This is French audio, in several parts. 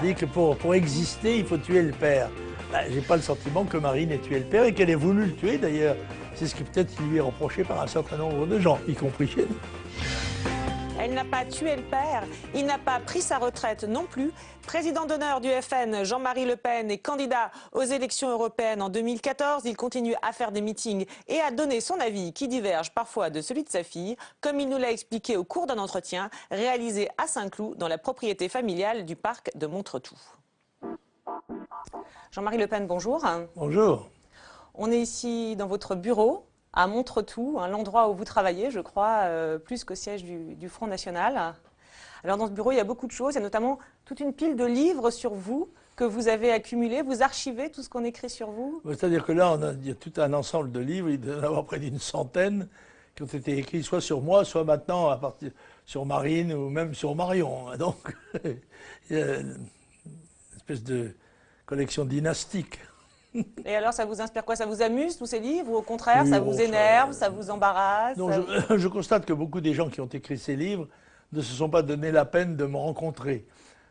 On dit que pour exister, il faut tuer le père. J'ai pas le sentiment que Marine ait tué le père et qu'elle ait voulu le tuer d'ailleurs. C'est ce qui peut-être lui est reproché par un certain nombre de gens, y compris chez nous. Elle n'a pas tué le père, il n'a pas pris sa retraite non plus. Président d'honneur du FN, Jean-Marie Le Pen est candidat aux élections européennes en 2014. Il continue à faire des meetings et à donner son avis qui diverge parfois de celui de sa fille, comme il nous l'a expliqué au cours d'un entretien réalisé à Saint-Cloud dans la propriété familiale du parc de Montretout. Jean-Marie Le Pen, bonjour. Bonjour. On est ici dans votre bureau à Montretout, l'endroit où vous travaillez, je crois, plus qu'au siège du Front National. Alors dans ce bureau, il y a beaucoup de choses, il y a notamment toute une pile de livres sur vous que vous avez accumulés, vous archivez tout ce qu'on écrit sur vous. C'est-à-dire que là, il y a tout un ensemble de livres, il doit y en avoir près d'une centaine, qui ont été écrits soit sur moi, soit maintenant sur Marine ou même sur Marion. Donc, il y a une espèce de collection dynastique. Et alors, ça vous inspire quoi? Ça vous amuse, tous ces livres? Ou au contraire, oui, ça vous énerve, ça vous embarrasse? Non, je constate que beaucoup des gens qui ont écrit ces livres ne se sont pas donné la peine de me rencontrer.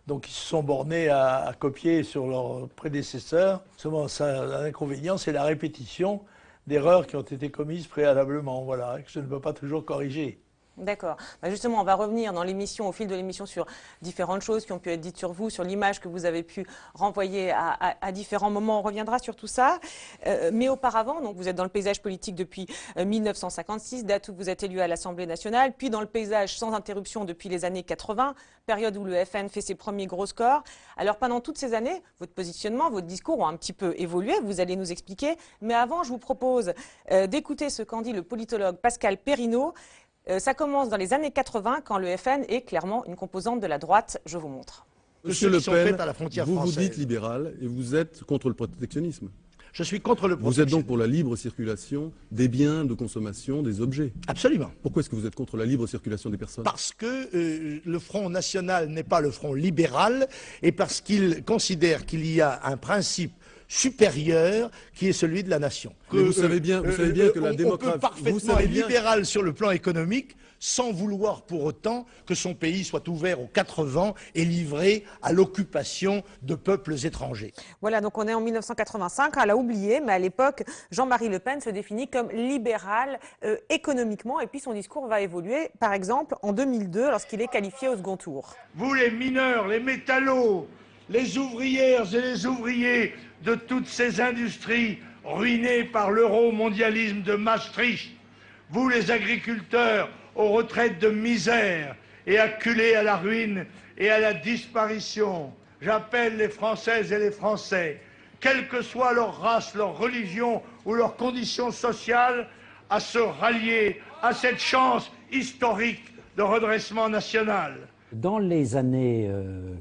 Donc, ils se sont bornés à copier sur leurs prédécesseurs. Seulement, l'inconvénient, c'est la répétition d'erreurs qui ont été commises préalablement, voilà, que je ne peux pas toujours corriger. D'accord. Justement, on va revenir dans l'émission, au fil de l'émission, sur différentes choses qui ont pu être dites sur vous, sur l'image que vous avez pu renvoyer à différents moments. On reviendra sur tout ça. Mais auparavant, donc, vous êtes dans le paysage politique depuis 1956, date où vous êtes élu à l'Assemblée nationale, puis dans le paysage sans interruption depuis les années 80, période où le FN fait ses premiers gros scores. Alors pendant toutes ces années, votre positionnement, votre discours ont un petit peu évolué, vous allez nous expliquer. Mais avant, je vous propose d'écouter ce qu'en dit le politologue Pascal Perrineau. Ça commence dans les années 80, quand le FN est clairement une composante de la droite. Je vous montre. Monsieur Le Pen, vous vous dites libéral et vous êtes contre le protectionnisme. Je suis contre le protectionnisme. Vous êtes donc pour la libre circulation des biens de consommation, des objets. Absolument. Pourquoi est-ce que vous êtes contre la libre circulation des personnes? Parce que le Front National n'est pas le Front libéral et parce qu'il considère qu'il y a un principe supérieur qui est celui de la nation. Mais vous savez bien que la démocratie... On peut parfaitement être libéral sur le plan économique sans vouloir pour autant que son pays soit ouvert aux quatre vents et livré à l'occupation de peuples étrangers. Voilà, donc on est en 1985, elle a oublié, mais à l'époque, Jean-Marie Le Pen se définit comme libéral économiquement, et puis son discours va évoluer, par exemple, en 2002, lorsqu'il est qualifié au second tour. Vous les mineurs, les métallos, les ouvrières et les ouvriers de toutes ces industries ruinées par l'euro-mondialisme de Maastricht, vous les agriculteurs aux retraites de misère et acculés à la ruine et à la disparition, j'appelle les Françaises et les Français, quelle que soit leur race, leur religion ou leur condition sociale, à se rallier à cette chance historique de redressement national. Dans les années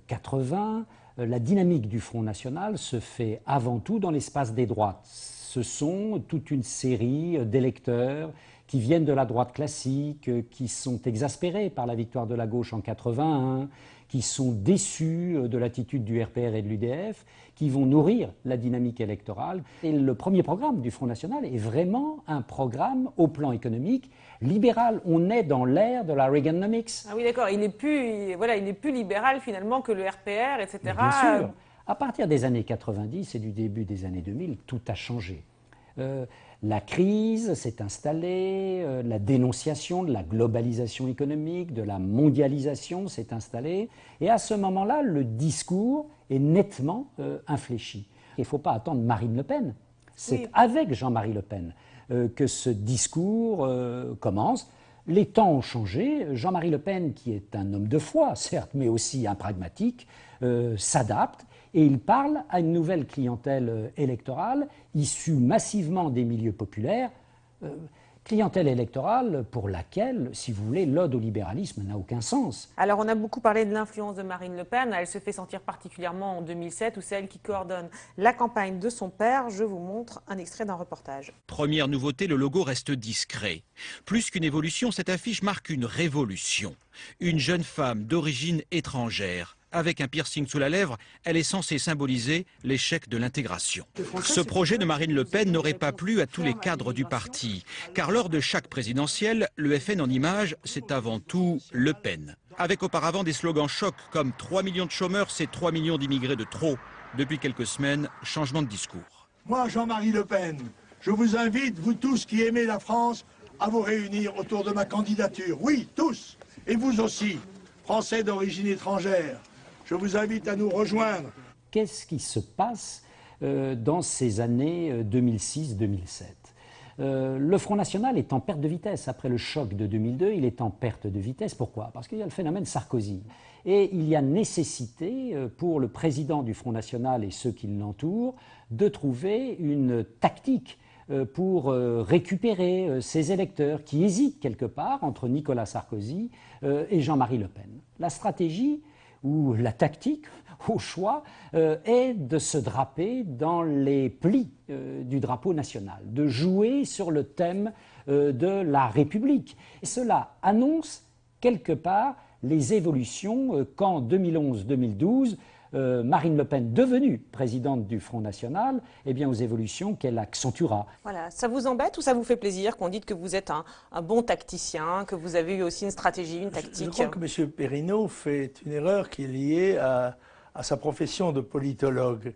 80, la dynamique du Front National se fait avant tout dans l'espace des droites. Ce sont toute une série d'électeurs qui viennent de la droite classique, qui sont exaspérés par la victoire de la gauche en 81, qui sont déçus de l'attitude du RPR et de l'UDF, qui vont nourrir la dynamique électorale. Et le premier programme du Front National est vraiment un programme au plan économique libéral. On est dans l'ère de la Reaganomics. Ah oui, d'accord. Il n'est plus libéral finalement que le RPR, etc. Mais bien sûr. À partir des années 90 et du début des années 2000, tout a changé. La crise s'est installée, la dénonciation de la globalisation économique, de la mondialisation s'est installée. Et à ce moment-là, le discours est nettement infléchi. Il ne faut pas attendre Marine Le Pen. C'est avec Jean-Marie Le Pen que ce discours commence. Les temps ont changé. Jean-Marie Le Pen, qui est un homme de foi, certes, mais aussi un pragmatique, s'adapte. Et il parle à une nouvelle clientèle électorale issue massivement des milieux populaires, clientèle électorale pour laquelle, si vous voulez, l'ode au libéralisme n'a aucun sens. Alors on a beaucoup parlé de l'influence de Marine Le Pen, elle se fait sentir particulièrement en 2007 où c'est elle qui coordonne la campagne de son père. Je vous montre un extrait d'un reportage. Première nouveauté, le logo reste discret. Plus qu'une évolution, cette affiche marque une révolution. Une jeune femme d'origine étrangère, Avec un piercing sous la lèvre, elle est censée symboliser l'échec de l'intégration. Ce projet de Marine Le Pen n'aurait pas plu à tous les cadres du parti, car lors de chaque présidentielle, le FN en image, c'est avant tout Le Pen. Avec auparavant des slogans chocs comme 3 millions de chômeurs, c'est 3 millions d'immigrés de trop. Depuis quelques semaines, changement de discours. Moi, Jean-Marie Le Pen, je vous invite, vous tous qui aimez la France, à vous réunir autour de ma candidature. Oui, tous. Et vous aussi, Français d'origine étrangère. Je vous invite à nous rejoindre. Qu'est-ce qui se passe dans ces années 2006-2007 ? Le Front National est en perte de vitesse. Après le choc de 2002, il est en perte de vitesse. Pourquoi ? Parce qu'il y a le phénomène Sarkozy. Et il y a nécessité pour le président du Front National et ceux qui l'entourent de trouver une tactique pour récupérer ces électeurs qui hésitent quelque part entre Nicolas Sarkozy et Jean-Marie Le Pen. La stratégie ou la tactique, au choix, est de se draper dans les plis du drapeau national, de jouer sur le thème de la République. Et cela annonce quelque part les évolutions qu'en 2011-2012, Marine Le Pen, devenue présidente du Front National, eh bien aux évolutions qu'elle accentuera. Voilà, ça vous embête ou ça vous fait plaisir qu'on dise que vous êtes un bon tacticien, que vous avez eu aussi une stratégie, une tactique? Je crois que M. Perrineau fait une erreur qui est liée à sa profession de politologue.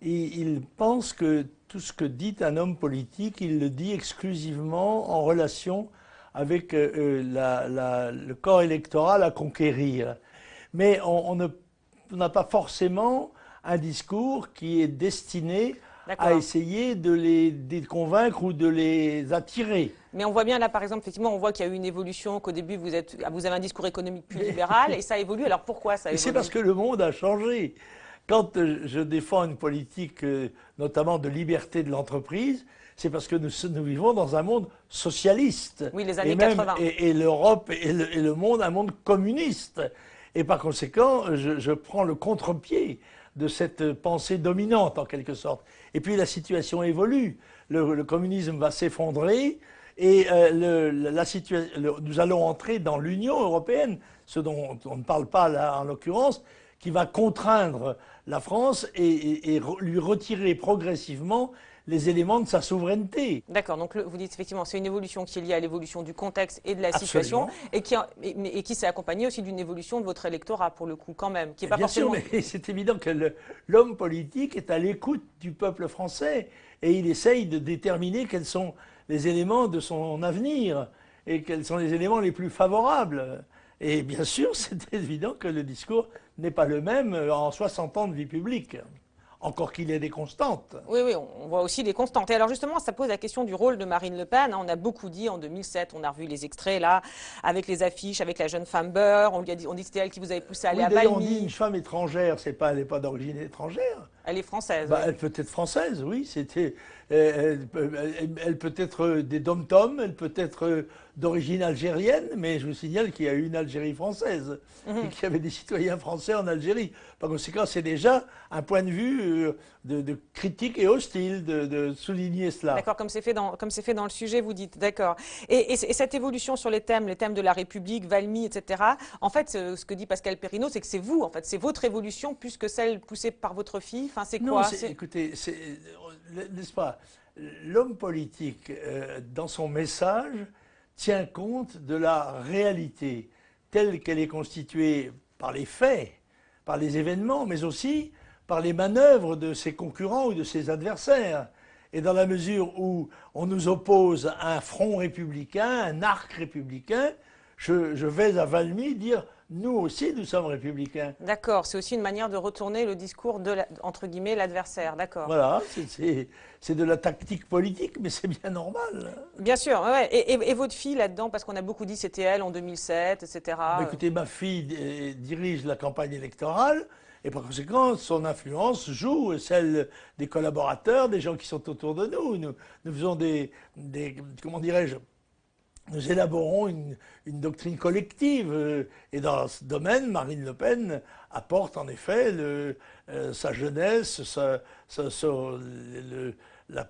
Il pense que tout ce que dit un homme politique, il le dit exclusivement en relation avec le corps électoral à conquérir. Mais on n'a pas forcément un discours qui est destiné à essayer de les convaincre ou de les attirer. Mais on voit bien là, par exemple, effectivement, on voit qu'il y a eu une évolution, qu'au début, vous avez un discours économique plus libéral, et ça évolue. Alors pourquoi ça évolue? C'est parce que le monde a changé. Quand je défends une politique, notamment de liberté de l'entreprise, c'est parce que nous vivons dans un monde socialiste. Oui, les années 80. Et l'Europe et le monde, un monde communiste. Et par conséquent, je prends le contre-pied de cette pensée dominante, en quelque sorte. Et puis la situation évolue. Le communisme va s'effondrer et nous allons entrer dans l'Union européenne, ce dont on ne parle pas là en l'occurrence, qui va contraindre la France et lui retirer progressivement les éléments de sa souveraineté. D'accord, donc vous dites effectivement c'est une évolution qui est liée à l'évolution du contexte et de la situation et qui s'est accompagnée aussi d'une évolution de votre électorat pour le coup quand même. Qui est pas Bien forcément... sûr, mais c'est évident que l'homme politique est à l'écoute du peuple français et il essaye de déterminer quels sont les éléments de son avenir et quels sont les éléments les plus favorables. Et bien sûr, c'est évident que le discours n'est pas le même en 60 ans de vie publique. Encore qu'il y ait des constantes. Oui, oui, on voit aussi des constantes. Et alors justement, ça pose la question du rôle de Marine Le Pen. On a beaucoup dit en 2007, on a revu les extraits là, avec les affiches, avec la jeune femme beurre. On dit que c'était elle qui vous avait poussé à aller à Valmy. On dit une femme étrangère, elle n'est pas d'origine étrangère. Elle est française. Bah, elle peut être française, oui. Elle peut être des dom-toms, elle peut être d'origine algérienne, mais je vous signale qu'il y a eu une Algérie française et qu'il y avait des citoyens français en Algérie. Par conséquent, c'est déjà un point de vue de critique et hostile de souligner cela. D'accord, comme c'est fait dans le sujet, vous dites, d'accord. Et cette évolution sur les thèmes de la République, Valmy, etc., en fait, ce que dit Pascal Perrineau, c'est que c'est vous, en fait, c'est votre évolution plus que celle poussée par votre fille. Enfin, c'est quoi? Non, écoutez, n'est-ce pas, l'homme politique, dans son message, tient compte de la réalité telle qu'elle est constituée par les faits, par les événements, mais aussi par les manœuvres de ses concurrents ou de ses adversaires. Et dans la mesure où on nous oppose un front républicain, un arc républicain, je vais à Valmy dire « nous aussi, nous sommes républicains ». D'accord, c'est aussi une manière de retourner le discours de, entre guillemets, l'adversaire, d'accord. Voilà, c'est de la tactique politique, mais c'est bien normal. Bien sûr, ouais. Et votre fille là-dedans, parce qu'on a beaucoup dit c'était elle en 2007, etc. Écoutez, ma fille dirige la campagne électorale, et par conséquent, son influence joue celle des collaborateurs, des gens qui sont autour de nous. Nous faisons comment dirais-je, nous élaborons une doctrine collective. Et dans ce domaine, Marine Le Pen apporte en effet sa jeunesse, le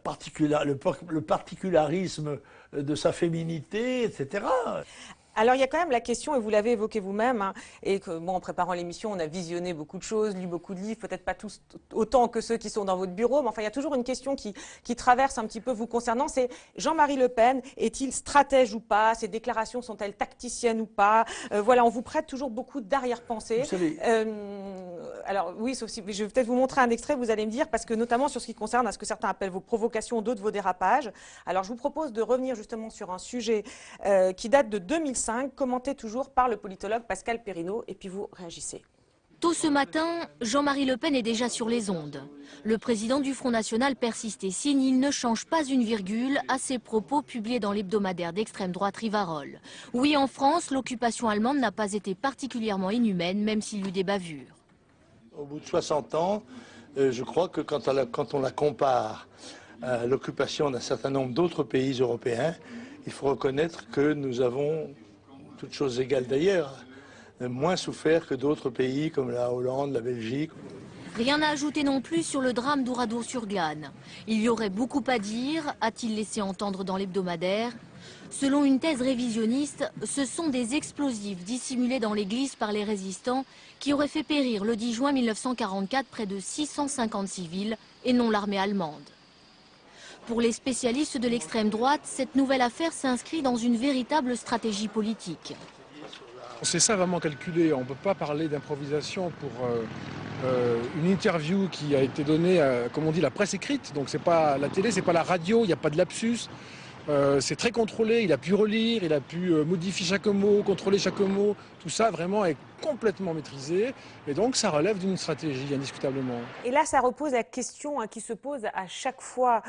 particularisme de sa féminité, etc. Alors il y a quand même la question, et vous l'avez évoqué vous-même, hein, et que bon, en préparant l'émission, on a visionné beaucoup de choses, lu beaucoup de livres, peut-être pas tous autant que ceux qui sont dans votre bureau, mais enfin il y a toujours une question qui traverse un petit peu vous concernant, c'est Jean-Marie Le Pen, est-il stratège ou pas? Ses déclarations sont-elles tacticiennes ou pas? Voilà, on vous prête toujours beaucoup d'arrière-pensée. Vous savez... alors oui, sauf si je vais peut-être vous montrer un extrait, vous allez me dire, parce que notamment sur ce qui concerne à ce que certains appellent vos provocations, d'autres vos dérapages. Alors je vous propose de revenir justement sur un sujet qui date de 2005, commenté toujours par le politologue Pascal Perrineau, et puis vous réagissez. Tôt ce matin, Jean-Marie Le Pen est déjà sur les ondes. Le président du Front National persiste et signe, il ne change pas une virgule à ses propos publiés dans l'hebdomadaire d'extrême droite Rivarol. Oui, en France, l'occupation allemande n'a pas été particulièrement inhumaine, même s'il y eut des bavures. Au bout de 60 ans, je crois que quand on la compare à l'occupation d'un certain nombre d'autres pays européens, il faut reconnaître que nous avons, toutes choses égales d'ailleurs, moins souffert que d'autres pays comme la Hollande, la Belgique. Rien à ajouter non plus sur le drame d'Ouradour-sur-Glane. Il y aurait beaucoup à dire, a-t-il laissé entendre dans l'hebdomadaire. Selon une thèse révisionniste, ce sont des explosifs dissimulés dans l'église par les résistants qui auraient fait périr le 10 juin 1944 près de 650 civils et non l'armée allemande. Pour les spécialistes de l'extrême droite, cette nouvelle affaire s'inscrit dans une véritable stratégie politique. C'est ça vraiment calculé. On ne peut pas parler d'improvisation pour une interview qui a été donnée, comme on dit, la presse écrite. Donc c'est pas la télé, c'est pas la radio, il n'y a pas de lapsus. C'est très contrôlé, il a pu relire, il a pu modifier chaque mot, contrôler chaque mot. Tout ça vraiment est complètement maîtrisé et donc ça relève d'une stratégie indiscutablement. Et là ça repose la question qui se pose à chaque fois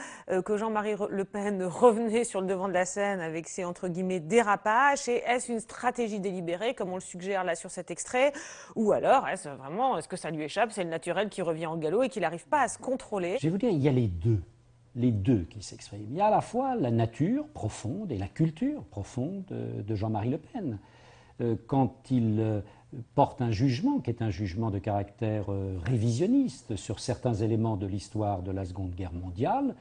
que Jean-Marie Le Pen revenait sur le devant de la scène avec ses entre guillemets dérapages. C'est est-ce une stratégie délibérée comme on le suggère là sur cet extrait, ou alors est-ce que ça lui échappe, c'est le naturel qui revient en galop et qu'il n'arrive pas à se contrôler? Je vais vous dire, il y a les deux qui s'expriment. Il y a à la fois la nature profonde et la culture profonde de Jean-Marie Le Pen. Quand il porte un jugement, qui est un jugement de caractère révisionniste sur certains éléments de l'histoire de la Seconde Guerre mondiale,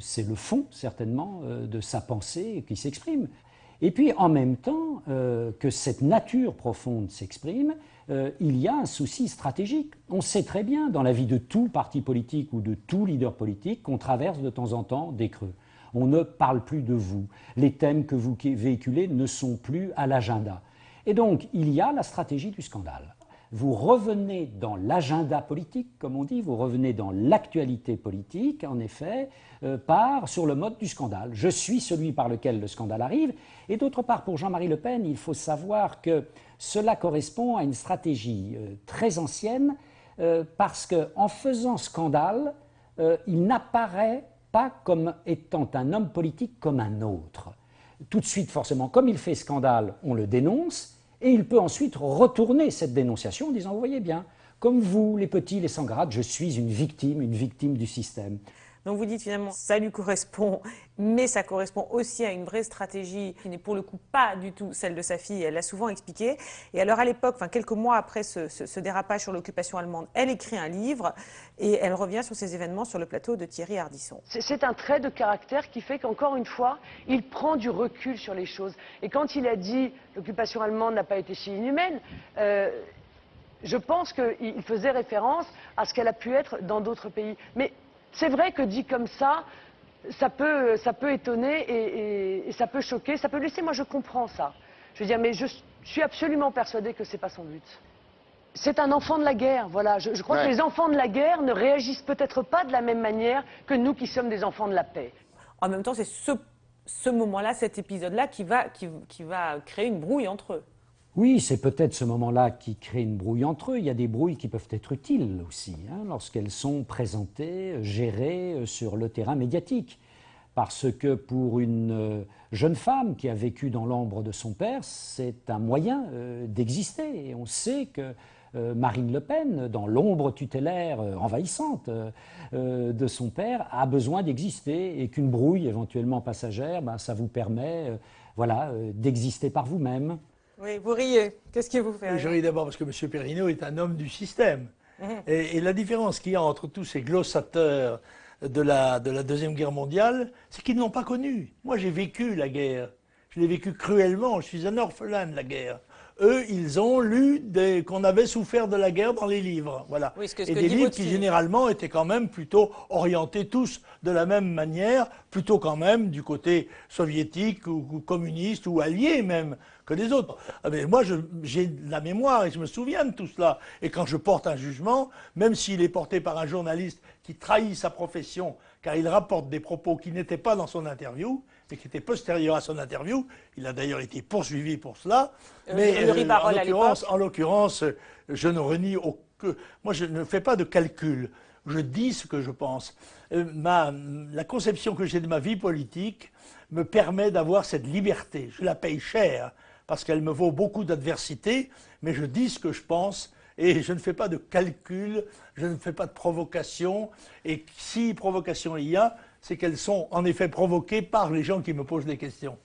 c'est le fond, certainement, de sa pensée qui s'exprime. Et puis, en même temps que cette nature profonde s'exprime, il y a un souci stratégique. On sait très bien, dans la vie de tout parti politique ou de tout leader politique, qu'on traverse de temps en temps des creux. On ne parle plus de vous. Les thèmes que vous véhiculez ne sont plus à l'agenda. Et donc, il y a la stratégie du scandale. Vous revenez dans l'agenda politique, comme on dit, vous revenez dans l'actualité politique, en effet, sur le mode du scandale. Je suis celui par lequel le scandale arrive. Et d'autre part, pour Jean-Marie Le Pen, il faut savoir que cela correspond à une stratégie très ancienne, parce qu'en faisant scandale, il n'apparaît pas comme étant un homme politique comme un autre. Tout de suite, forcément, comme il fait scandale, on le dénonce, et il peut ensuite retourner cette dénonciation en disant « Vous voyez bien, comme vous, les petits, les sans grade, je suis une victime du système ». Donc vous dites finalement ça lui correspond, mais ça correspond aussi à une vraie stratégie qui n'est pour le coup pas du tout celle de sa fille, elle l'a souvent expliqué. Et alors à l'époque, quelques mois après ce dérapage sur l'occupation allemande, elle écrit un livre et elle revient sur ces événements sur le plateau de Thierry Ardisson. C'est un trait de caractère qui fait qu'encore une fois, il prend du recul sur les choses. Et quand il a dit l'occupation allemande n'a pas été si inhumaine, je pense qu'il faisait référence à ce qu'elle a pu être dans d'autres pays. Mais c'est vrai que dit comme ça peut étonner et ça peut choquer, ça peut laisser, moi je comprends ça. Je veux dire, mais je suis absolument persuadée que c'est pas son but. C'est un enfant de la guerre, voilà. Je crois que les enfants de la guerre ne réagissent peut-être pas de la même manière que nous qui sommes des enfants de la paix. En même temps, c'est ce moment-là, cet épisode-là qui va créer une brouille entre eux. Oui, c'est peut-être ce moment-là qui crée une brouille entre eux. Il y a des brouilles qui peuvent être utiles aussi, lorsqu'elles sont présentées, gérées sur le terrain médiatique. Parce que pour une jeune femme qui a vécu dans l'ombre de son père, c'est un moyen d'exister. Et on sait que Marine Le Pen, dans l'ombre tutélaire envahissante de son père, a besoin d'exister et qu'une brouille éventuellement passagère, ça vous permet d'exister par vous-même. Oui, vous riez. Qu'est-ce qui vous fait rire? Je ris d'abord parce que M. Perrineau est un homme du système. Et la différence qu'il y a entre tous ces glossateurs de la Deuxième Guerre mondiale, c'est qu'ils ne l'ont pas connue. Moi, j'ai vécu la guerre. je l'ai vécu cruellement, je suis un orphelin de la guerre. Eux, ils ont lu qu'on avait souffert de la guerre dans les livres, voilà. Oui, et des livres qui généralement étaient quand même plutôt orientés tous de la même manière, plutôt quand même du côté soviétique ou communiste ou allié même que des autres. Mais moi, j'ai de la mémoire et je me souviens de tout cela. Et quand je porte un jugement, même s'il est porté par un journaliste qui trahit sa profession, car il rapporte des propos qui n'étaient pas dans son interview, et qui étaient postérieurs à son interview, il a d'ailleurs été poursuivi pour cela, mais en l'occurrence, je ne renie aucun... Moi, je ne fais pas de calcul, je dis ce que je pense. La conception que j'ai de ma vie politique me permet d'avoir cette liberté. Je la paye cher, parce qu'elle me vaut beaucoup d'adversité, mais je dis ce que je pense, et je ne fais pas de calcul, je ne fais pas de provocation, et si provocation il y a, c'est qu'elles sont en effet provoquées par les gens qui me posent des questions.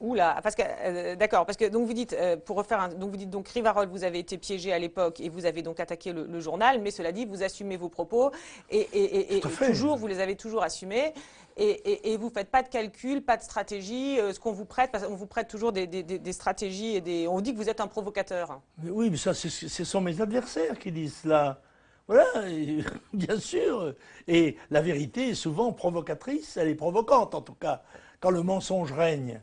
Oula, parce que d'accord, parce que donc vous dites pour refaire donc vous dites donc Rivarol, vous avez été piégé à l'époque et vous avez donc attaqué le journal, mais cela dit vous assumez vos propos et toujours vous les avez toujours assumés et vous faites pas de calcul, pas de stratégie, ce qu'on vous prête, parce qu'on vous prête toujours des stratégies et on vous dit que vous êtes un provocateur. Mais oui, mais ça ce sont mes adversaires qui disent cela. Voilà, bien sûr. Et la vérité est souvent provocatrice, elle est provocante en tout cas, quand le mensonge règne.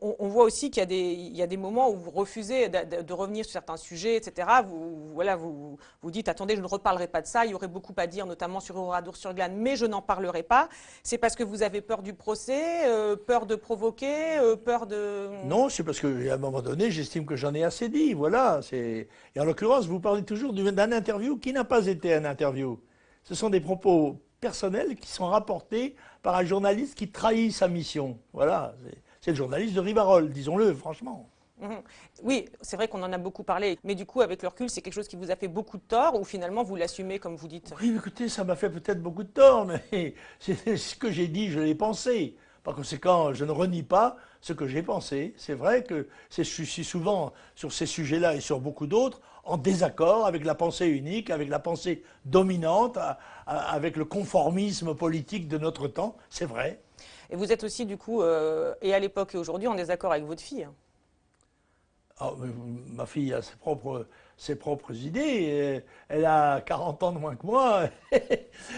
On voit aussi qu'il y a des moments où vous refusez de revenir sur certains sujets, etc. Vous dites, attendez, je ne reparlerai pas de ça, il y aurait beaucoup à dire, notamment sur Oradour-sur-Glane, mais je n'en parlerai pas. C'est parce que vous avez peur du procès, peur de provoquer, peur de... Non, c'est parce qu'à un moment donné, j'estime que j'en ai assez dit, voilà. Et en l'occurrence, vous parlez toujours d'un interview qui n'a pas été un interview. Ce sont des propos personnels qui sont rapportés par un journaliste qui trahit sa mission. Voilà, c'est le journaliste de Rivarol, disons-le franchement. Oui, c'est vrai qu'on en a beaucoup parlé, mais du coup, avec le recul, c'est quelque chose qui vous a fait beaucoup de tort ou finalement vous l'assumez comme vous dites? Oui, écoutez, ça m'a fait peut-être beaucoup de tort, mais c'est ce que j'ai dit, je l'ai pensé. Par conséquent, je ne renie pas ce que j'ai pensé. C'est vrai que je suis souvent sur ces sujets-là et sur beaucoup d'autres en désaccord avec la pensée unique, avec la pensée dominante, avec le conformisme politique de notre temps, c'est vrai. Et vous êtes aussi, du coup, et à l'époque et aujourd'hui, en désaccord avec votre fille? Oh, ma fille a ses propres idées. Elle a 40 ans de moins que moi.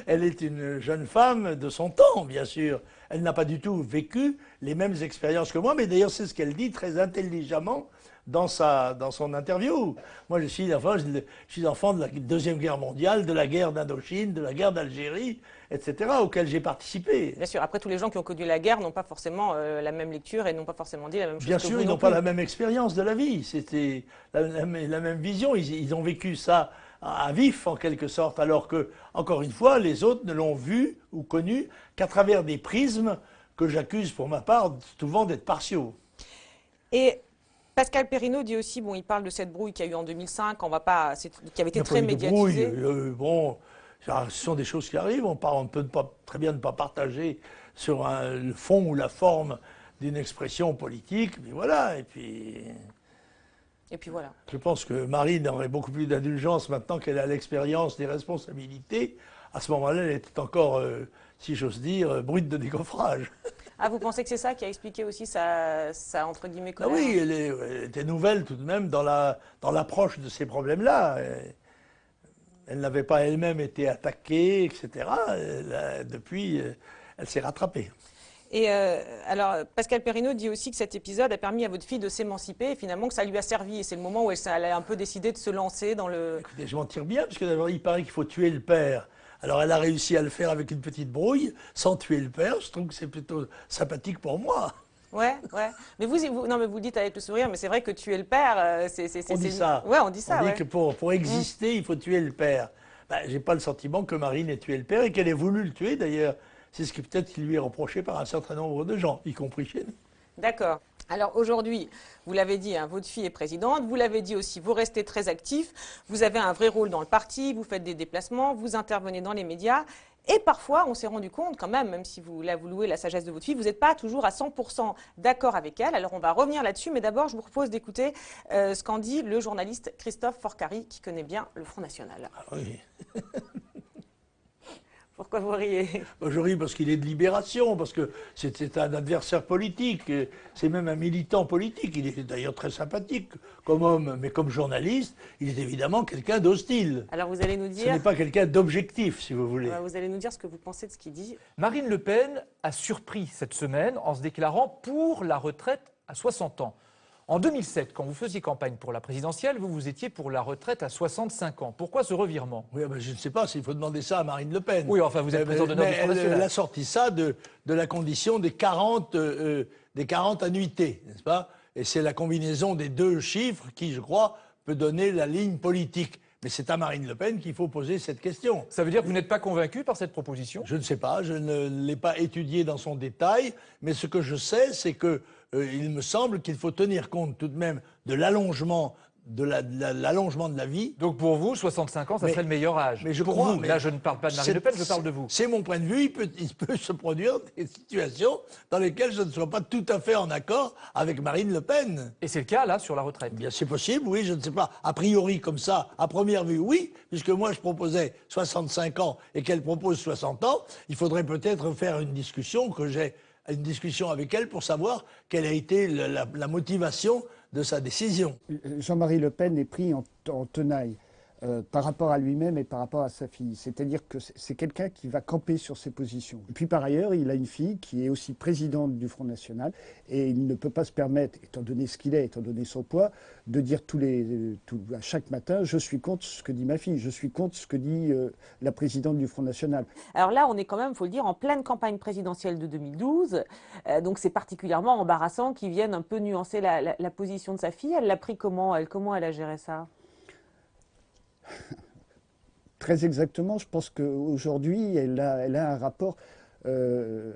Elle est une jeune femme de son temps, bien sûr. Elle n'a pas du tout vécu les mêmes expériences que moi, mais d'ailleurs, c'est ce qu'elle dit très intelligemment dans son interview. Moi, je suis enfant de la Deuxième Guerre mondiale, de la guerre d'Indochine, de la guerre d'Algérie, etc., auxquelles j'ai participé. Bien sûr, après, tous les gens qui ont connu la guerre n'ont pas forcément la même lecture et n'ont pas forcément dit la même chose Bien que sûr, vous ils n'ont pas la même expérience de la vie. C'était la même vision. Ils ont vécu ça à vif, en quelque sorte, alors que, encore une fois, les autres ne l'ont vu ou connu qu'à travers des prismes que j'accuse, pour ma part, souvent d'être partiaux. Et Pascal Perrineau dit aussi, bon, il parle de cette brouille qu'il y a eu en 2005, qui avait été très médiatisée. Bon, ce sont des choses qui arrivent. On peut très bien ne pas partager sur le fond ou la forme d'une expression politique, mais voilà. Et puis voilà. Je pense que Marine aurait beaucoup plus d'indulgence maintenant qu'elle a l'expérience des responsabilités. À ce moment-là, elle était encore, si j'ose dire, brute de décoffrage. Ah, vous pensez que c'est ça qui a expliqué aussi sa entre guillemets, colère? Ah oui, elle était nouvelle tout de même dans l'approche de ces problèmes-là. Elle n'avait pas elle-même été attaquée, etc. Depuis, elle s'est rattrapée. Et alors, Pascal Perrineau dit aussi que cet épisode a permis à votre fille de s'émanciper et finalement que ça lui a servi. Et c'est le moment où elle a un peu décidé de se lancer dans le... Écoutez, je m'en tire bien, parce que d'abord, il paraît qu'il faut tuer le père. Alors, elle a réussi à le faire avec une petite brouille, sans tuer le père. Je trouve que c'est plutôt sympathique pour moi. Ouais. Mais vous le dites avec le sourire, mais c'est vrai que tuer le père, On dit ça. Ouais, on dit ça. On dit que pour exister, il faut tuer le père. Ben, j'ai pas le sentiment que Marine ait tué le père et qu'elle ait voulu le tuer, d'ailleurs. C'est ce qui peut-être qui lui est reproché par un certain nombre de gens, y compris chez nous. D'accord. Alors aujourd'hui, vous l'avez dit, hein, votre fille est présidente, vous l'avez dit aussi, vous restez très actif, vous avez un vrai rôle dans le parti, vous faites des déplacements, vous intervenez dans les médias, et parfois on s'est rendu compte quand même si vous louez la sagesse de votre fille, vous n'êtes pas toujours à 100% d'accord avec elle. Alors on va revenir là-dessus, mais d'abord je vous propose d'écouter ce qu'en dit le journaliste Christophe Forcari, qui connaît bien le Front National. Ah oui. Pourquoi vous riez? Je ris parce qu'il est de Libération, parce que c'est un adversaire politique, c'est même un militant politique. Il est d'ailleurs très sympathique comme homme, mais comme journaliste, il est évidemment quelqu'un d'hostile. Alors vous allez nous dire... Ce n'est pas quelqu'un d'objectif, si vous voulez. Vous allez nous dire ce que vous pensez de ce qu'il dit. Marine Le Pen a surpris cette semaine en se déclarant pour la retraite à 60 ans. En 2007, quand vous faisiez campagne pour la présidentielle, vous étiez pour la retraite à 65 ans. Pourquoi ce revirement? Oui, je ne sais pas s'il faut demander ça à Marine Le Pen. Oui, enfin, vous êtes président d'honneur du Front National. Elle a sorti ça de la condition des 40 annuités, n'est-ce pas? Et c'est la combinaison des deux chiffres qui, je crois, peut donner la ligne politique. Mais c'est à Marine Le Pen qu'il faut poser cette question. Ça veut dire que vous n'êtes pas convaincu par cette proposition? Je ne sais pas, je ne l'ai pas étudiée dans son détail, mais ce que je sais, c'est que il me semble qu'il faut tenir compte tout de même de l'allongement de la vie. Donc pour vous, 65 ans, ça serait le meilleur âge. Mais je pour crois, vous, là je ne parle pas de Marine Le Pen, je parle de vous. C'est mon point de vue, il peut se produire des situations dans lesquelles je ne sois pas tout à fait en accord avec Marine Le Pen. Et c'est le cas là sur la retraite? Bien c'est possible, oui, je ne sais pas. A priori comme ça, à première vue, oui, puisque moi je proposais 65 ans et qu'elle propose 60 ans, il faudrait peut-être faire une discussion avec elle pour savoir quelle a été la motivation de sa décision. Jean-Marie Le Pen est pris en tenaille par rapport à lui-même et par rapport à sa fille. C'est-à-dire que c'est quelqu'un qui va camper sur ses positions. Et puis par ailleurs, il a une fille qui est aussi présidente du Front National et il ne peut pas se permettre, étant donné ce qu'il est, étant donné son poids, de dire à chaque matin « je suis contre ce que dit ma fille, je suis contre ce que dit la présidente du Front National ». Alors là, on est quand même, il faut le dire, en pleine campagne présidentielle de 2012. Donc c'est particulièrement embarrassant qu'ils viennent un peu nuancer la position de sa fille. Elle l'a pris comment elle a géré ça? Très exactement, je pense qu'aujourd'hui, elle a un rapport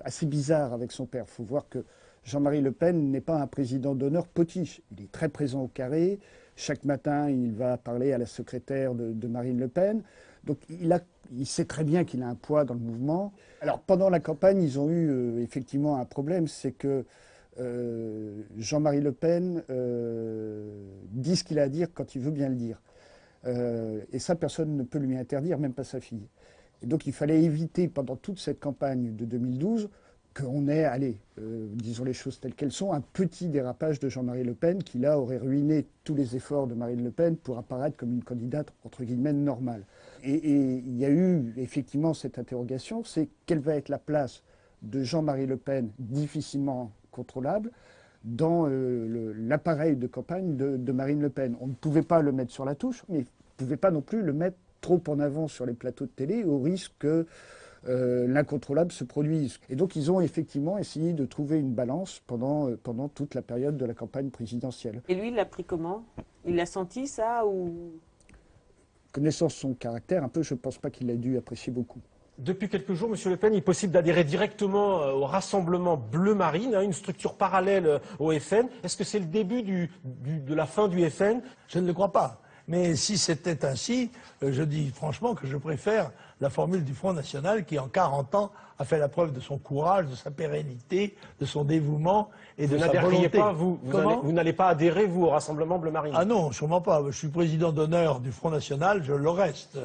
assez bizarre avec son père. Il faut voir que Jean-Marie Le Pen n'est pas un président d'honneur potiche. Il est très présent au carré. Chaque matin, il va parler à la secrétaire de Marine Le Pen. Donc il sait très bien qu'il a un poids dans le mouvement. Alors pendant la campagne, ils ont eu effectivement un problème, c'est que Jean-Marie Le Pen dit ce qu'il a à dire quand il veut bien le dire. Et ça, personne ne peut lui interdire, même pas sa fille. Et donc il fallait éviter pendant toute cette campagne de 2012 qu'on ait, disons les choses telles qu'elles sont, un petit dérapage de Jean-Marie Le Pen qui là aurait ruiné tous les efforts de Marine Le Pen pour apparaître comme une candidate entre guillemets normale. Et il y a eu effectivement cette interrogation, c'est quelle va être la place de Jean-Marie Le Pen, difficilement contrôlable, dans l'appareil de campagne de Marine Le Pen. On ne pouvait pas le mettre sur la touche, mais on ne pouvait pas non plus le mettre trop en avant sur les plateaux de télé, au risque que l'incontrôlable se produise. Et donc ils ont effectivement essayé de trouver une balance pendant toute la période de la campagne présidentielle. Et lui, il l'a pris comment? Il l'a senti ça ou... Connaissant son caractère, un peu, je ne pense pas qu'il a dû apprécier beaucoup. Depuis quelques jours, M. Le Pen, il est possible d'adhérer directement au Rassemblement Bleu Marine, une structure parallèle au FN. Est-ce que c'est le début de la fin du FN? Je ne le crois pas. Mais si c'était ainsi, je dis franchement que je préfère la formule du Front National qui, en 40 ans, a fait la preuve de son courage, de sa pérennité, de son dévouement et de sa volonté. Vous n'allez pas adhérer, vous, au Rassemblement Bleu Marine? Ah non, sûrement pas. Je suis président d'honneur du Front National, je le reste.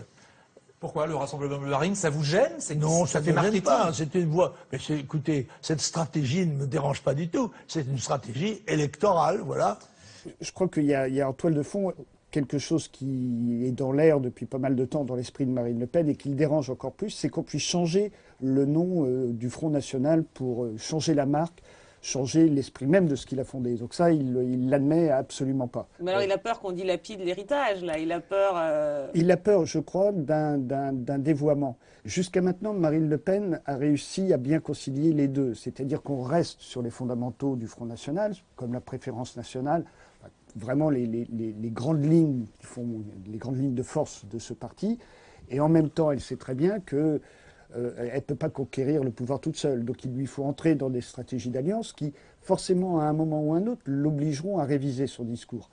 Pourquoi le Rassemblement Bleu Marine, ça vous gêne? Non, ça ne me gêne pas, c'est une voie. Mais écoutez, cette stratégie ne me dérange pas du tout. C'est une stratégie électorale, voilà. Je crois qu'il y a en toile de fond quelque chose qui est dans l'air depuis pas mal de temps dans l'esprit de Marine Le Pen et qui le dérange encore plus, c'est qu'on puisse changer le nom du Front National pour changer la marque, changer l'esprit même de ce qu'il a fondé. Donc ça, il l'admet absolument pas. Mais alors il a peur qu'on dilapide l'héritage, là. Il a peur... Il a peur, je crois, d'un dévoiement. Jusqu'à maintenant, Marine Le Pen a réussi à bien concilier les deux. C'est-à-dire qu'on reste sur les fondamentaux du Front National, comme la préférence nationale, vraiment les grandes lignes qui font les grandes lignes de force de ce parti. Et en même temps, elle sait très bien que elle ne peut pas conquérir le pouvoir toute seule. Donc il lui faut entrer dans des stratégies d'alliance qui, forcément, à un moment ou un autre, l'obligeront à réviser son discours.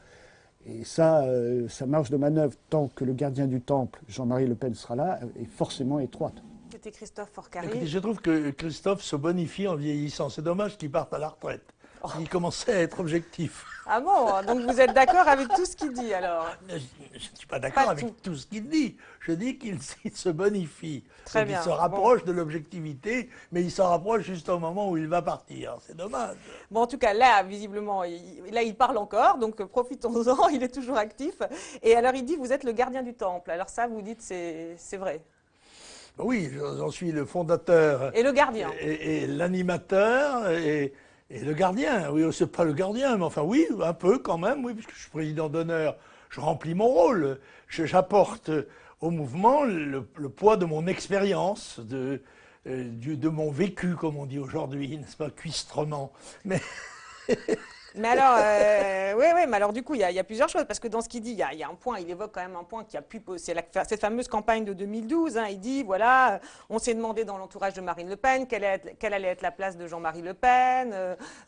Et ça, sa marge de manœuvre, tant que le gardien du temple, Jean-Marie Le Pen, sera là, est forcément étroite. C'était Christophe Forcari. Écoutez, je trouve que Christophe se bonifie en vieillissant. C'est dommage qu'il parte à la retraite. il commençait à être objectif. Ah bon, donc vous êtes d'accord avec tout ce qu'il dit alors? Je ne suis pas d'accord avec tout ce qu'il dit. Je dis qu'il se bonifie. Très donc bien. Il se rapproche de l'objectivité, mais il s'en rapproche juste au moment où il va partir. C'est dommage. Bon, en tout cas, là, visiblement, il parle encore, donc profitons-en, il est toujours actif. Et alors, il dit, vous êtes le gardien du temple. Alors ça, vous dites, c'est vrai. Oui, j'en suis le fondateur. Et le gardien. Et l'animateur et le gardien. Oui, c'est pas le gardien, mais enfin oui, un peu quand même, oui, puisque je suis président d'honneur. Je remplis mon rôle. J'apporte au mouvement le poids de mon expérience, de mon vécu, comme on dit aujourd'hui, n'est-ce pas, cuistrement. Mais alors, mais alors du coup, il y a plusieurs choses, parce que dans ce qu'il dit, il y a un point, il évoque quand même un point qui a pu, c'est cette fameuse campagne de 2012, hein, il dit, voilà, on s'est demandé dans l'entourage de Marine Le Pen quelle allait être la place de Jean-Marie Le Pen,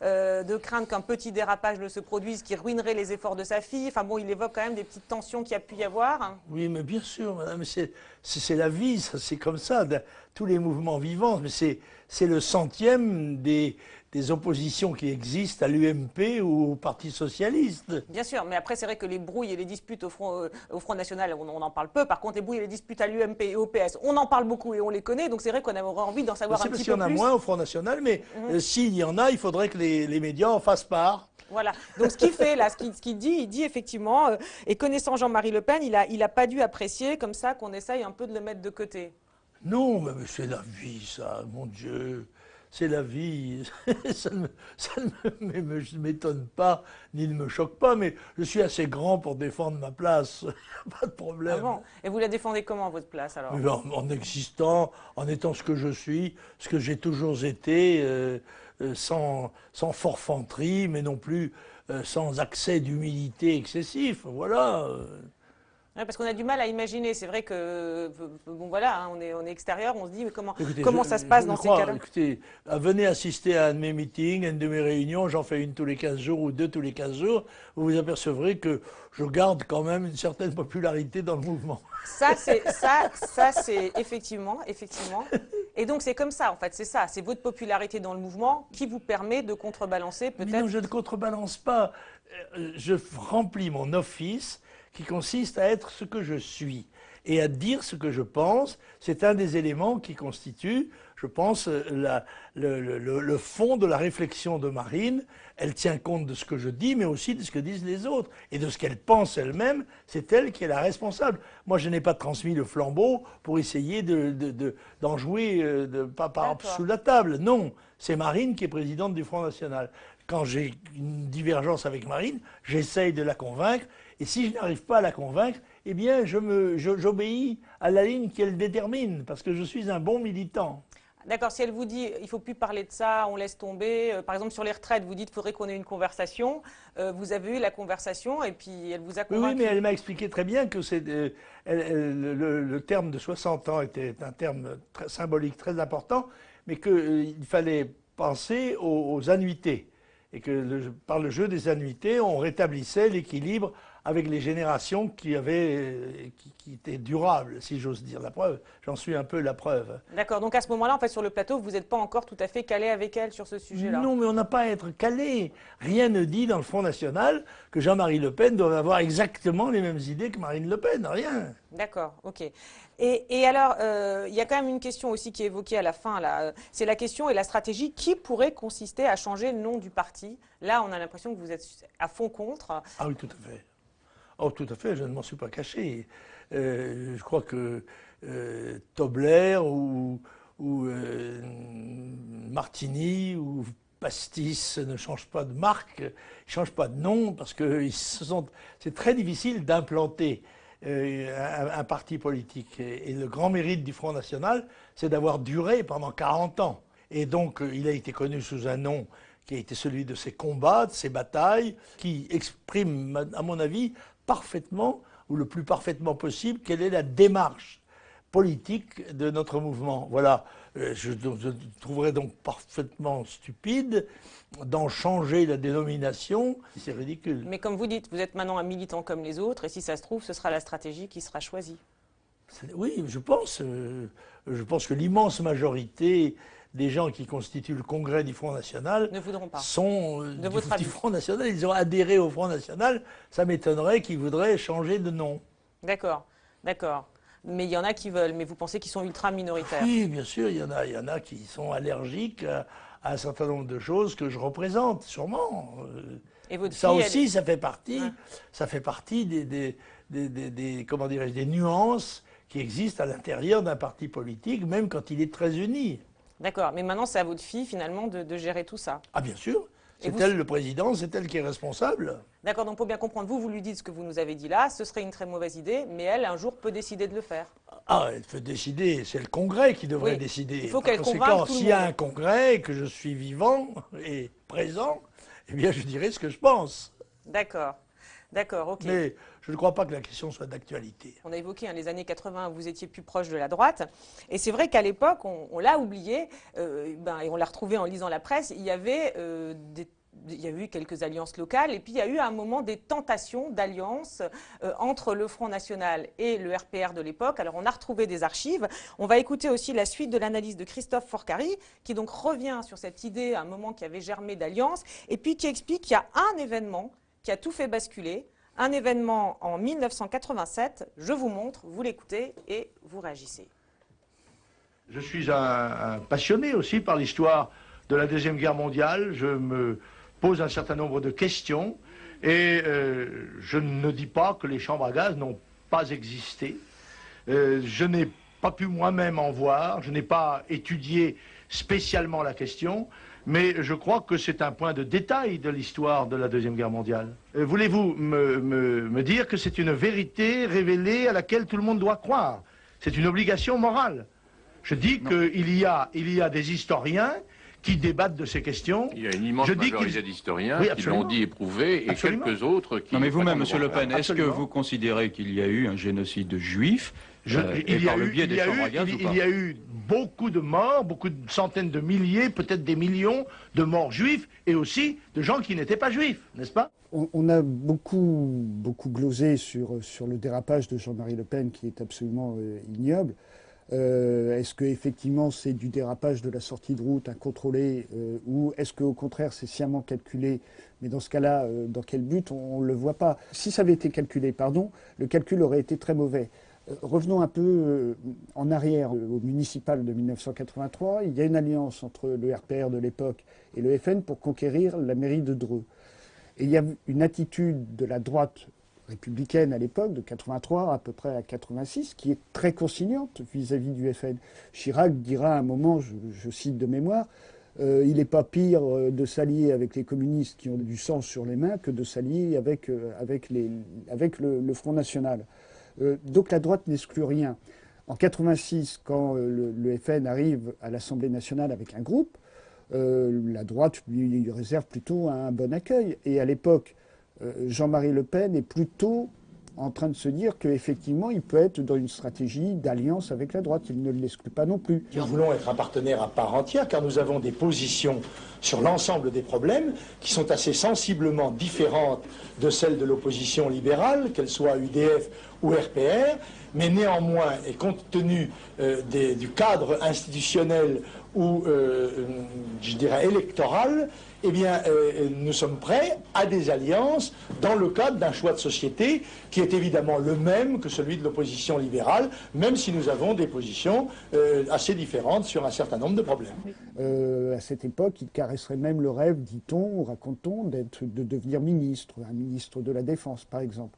de craindre qu'un petit dérapage ne se produise qui ruinerait les efforts de sa fille, enfin bon, il évoque quand même des petites tensions qu'il y a pu y avoir. Hein. Oui, mais bien sûr, madame, c'est la vie, c'est comme ça, tous les mouvements vivants, mais c'est le centième des oppositions qui existent à l'UMP ou au Parti socialiste. Bien sûr, mais après c'est vrai que les brouilles et les disputes au Front National, on en parle peu. Par contre, les brouilles et les disputes à l'UMP et au PS, on en parle beaucoup et on les connaît. Donc c'est vrai qu'on aurait envie d'en savoir un petit peu plus. C'est parce qu'il y en a moins au Front National, mais s'il y en a, il faudrait que les médias en fassent part. Voilà. Donc ce qu'il fait là, ce qu'il dit, il dit effectivement, et connaissant Jean-Marie Le Pen, il a pas dû apprécier comme ça qu'on essaye un peu de le mettre de côté. Non, mais c'est la vie, ça, mon Dieu. C'est la vie, ça ne m'étonne pas, ni ne me choque pas, mais je suis assez grand pour défendre ma place, pas de problème. Ah bon. Et vous la défendez comment, votre place, alors? En existant, en étant ce que je suis, ce que j'ai toujours été, sans forfanterie, mais non plus sans accès d'humilité excessif, voilà. Ouais, parce qu'on a du mal à imaginer, c'est vrai que, bon voilà, hein, on est extérieur, on se dit mais comment ça se passe dans ces cas-là? Écoutez, venez assister à un de mes meetings, à une de mes réunions, j'en fais une tous les 15 jours ou deux tous les 15 jours, vous vous apercevrez que je garde quand même une certaine popularité dans le mouvement. Ça c'est effectivement. Et donc c'est comme ça, en fait, c'est ça, c'est votre popularité dans le mouvement qui vous permet de contrebalancer peut-être... Mais non, je ne contrebalance pas, je remplis mon office qui consiste à être ce que je suis et à dire ce que je pense. C'est un des éléments qui constitue, je pense, le fond de la réflexion de Marine. Elle tient compte de ce que je dis, mais aussi de ce que disent les autres. Et de ce qu'elle pense elle-même, c'est elle qui est la responsable. Moi, je n'ai pas transmis le flambeau pour essayer d'en jouer sous la table. Non, c'est Marine qui est présidente du Front National. Quand j'ai une divergence avec Marine, j'essaye de la convaincre. Et si je n'arrive pas à la convaincre, eh bien, j'obéis à la ligne qu'elle détermine, parce que je suis un bon militant. D'accord, si elle vous dit il ne faut plus parler de ça, on laisse tomber, par exemple sur les retraites, vous dites qu'il faudrait qu'on ait une conversation, vous avez eu la conversation et puis elle vous a convaincu. Oui, mais elle m'a expliqué très bien que le terme de 60 ans était un terme très symbolique, très important, mais qu'il fallait penser aux annuités. Et que par le jeu des annuités, on rétablissait l'équilibre avec les générations qui étaient durables, si j'ose dire. La preuve, j'en suis un peu la preuve. D'accord, donc à ce moment-là, en fait, sur le plateau, vous n'êtes pas encore tout à fait calé avec elle sur ce sujet-là? Non, mais on n'a pas à être calé. Rien ne dit dans le Front National que Jean-Marie Le Pen doit avoir exactement les mêmes idées que Marine Le Pen, rien. D'accord, ok. Et alors, il y a quand même une question aussi qui est évoquée à la fin, là. C'est la question et la stratégie qui pourrait consister à changer le nom du parti. Là, on a l'impression que vous êtes à fond contre. Ah oui, tout à fait. Oh, tout à fait, je ne m'en suis pas caché. Je crois que Tobler ou Martini ou Pastis ne changent pas de marque, ils ne changent pas de nom, parce que c'est très difficile d'implanter un parti politique. Et le grand mérite du Front National, c'est d'avoir duré pendant 40 ans. Et donc, il a été connu sous un nom qui a été celui de ses combats, de ses batailles, qui exprime, à mon avis, parfaitement, ou le plus parfaitement possible, quelle est la démarche politique de notre mouvement. Voilà, je trouverais donc parfaitement stupide d'en changer la dénomination, c'est ridicule. Mais comme vous dites, vous êtes maintenant un militant comme les autres, et si ça se trouve, ce sera la stratégie qui sera choisie. Oui, je pense que l'immense majorité des gens qui constituent le congrès du Front National ne voudront pas. Sont du Front National. Ils ont adhéré au Front National. Ça m'étonnerait qu'ils voudraient changer de nom. D'accord, d'accord. Mais il y en a qui veulent, mais vous pensez qu'ils sont ultra minoritaires? Oui, bien sûr, il y en a qui sont allergiques à un certain nombre de choses que je représente, sûrement. Et votre ça fille, aussi, ça fait partie des comment dirais-je, des nuances qui existent à l'intérieur d'un parti politique, même quand il est très uni. D'accord, mais maintenant c'est à votre fille finalement de gérer tout ça. Ah bien sûr, c'est elle le président, c'est elle qui est responsable. D'accord, donc pour bien comprendre, vous lui dites ce que vous nous avez dit là, ce serait une très mauvaise idée, mais elle, un jour, peut décider de le faire. Ah, elle peut décider, c'est le Congrès qui devrait décider. Il faut qu'elle convainque tout le monde. S'il y a un Congrès et que je suis vivant et présent, eh bien je dirai ce que je pense. D'accord. D'accord, ok. Mais je ne crois pas que la question soit d'actualité. On a évoqué les années 80, vous étiez plus proche de la droite. Et c'est vrai qu'à l'époque, on l'a oublié, et on l'a retrouvé en lisant la presse, il y avait il y a eu quelques alliances locales et puis il y a eu à un moment des tentations d'alliance entre le Front National et le RPR de l'époque. Alors on a retrouvé des archives. On va écouter aussi la suite de l'analyse de Christophe Forcari qui donc revient sur cette idée à un moment qui avait germé d'alliance et puis qui explique qu'il y a un événement qui a tout fait basculer, un événement en 1987. Je vous montre, vous l'écoutez et vous réagissez. Je suis un passionné aussi par l'histoire de la Deuxième Guerre mondiale. Je me pose un certain nombre de questions et je ne dis pas que les chambres à gaz n'ont pas existé. Je n'ai pas pu moi-même en voir, je n'ai pas étudié spécialement la question, mais je crois que c'est un point de détail de l'histoire de la Deuxième Guerre mondiale. Voulez-vous me dire que c'est une vérité révélée à laquelle tout le monde doit croire? C'est une obligation morale. Je dis qu'il y a des historiens qui débattent de ces questions. Il y a une immense majorité d'historiens qui l'ont dit éprouvé et quelques autres qui... Non mais vous-même, Monsieur Le Pen, est-ce que vous considérez qu'il y a eu un génocide juif il y a eu beaucoup de morts, beaucoup de centaines de milliers, peut-être des millions de morts juifs et aussi de gens qui n'étaient pas juifs, n'est-ce pas? On a beaucoup glosé sur le dérapage de Jean-Marie Le Pen qui est absolument ignoble. Est-ce qu'effectivement c'est du dérapage de la sortie de route incontrôlé ou est-ce qu'au contraire c'est sciemment calculé? Mais dans ce cas-là, dans quel but? On ne le voit pas. Si ça avait été calculé, le calcul aurait été très mauvais. Revenons un peu en arrière au municipal de 1983. Il y a une alliance entre le RPR de l'époque et le FN pour conquérir la mairie de Dreux. Et il y a une attitude de la droite républicaine à l'époque, de 83 à peu près à 86, qui est très conciliante vis-à-vis du FN. Chirac dira à un moment, je cite de mémoire, il n'est pas pire de s'allier avec les communistes qui ont du sang sur les mains que de s'allier avec le Front National. Donc la droite n'exclut rien. En 86, quand le FN arrive à l'Assemblée nationale avec un groupe, la droite lui réserve plutôt un bon accueil. Et à l'époque, Jean-Marie Le Pen est plutôt en train de se dire qu'effectivement, il peut être dans une stratégie d'alliance avec la droite. Il ne l'exclut pas non plus. Nous voulons être un partenaire à part entière car nous avons des positions sur l'ensemble des problèmes qui sont assez sensiblement différentes de celles de l'opposition libérale, qu'elle soit UDF ou RPR, mais néanmoins, et compte tenu du cadre institutionnel ou, je dirais, électoral, eh bien, nous sommes prêts à des alliances dans le cadre d'un choix de société qui est évidemment le même que celui de l'opposition libérale, même si nous avons des positions assez différentes sur un certain nombre de problèmes. À cette époque, il caresserait même le rêve, dit-on, raconte-t-on, de devenir ministre, un ministre de la Défense, par exemple.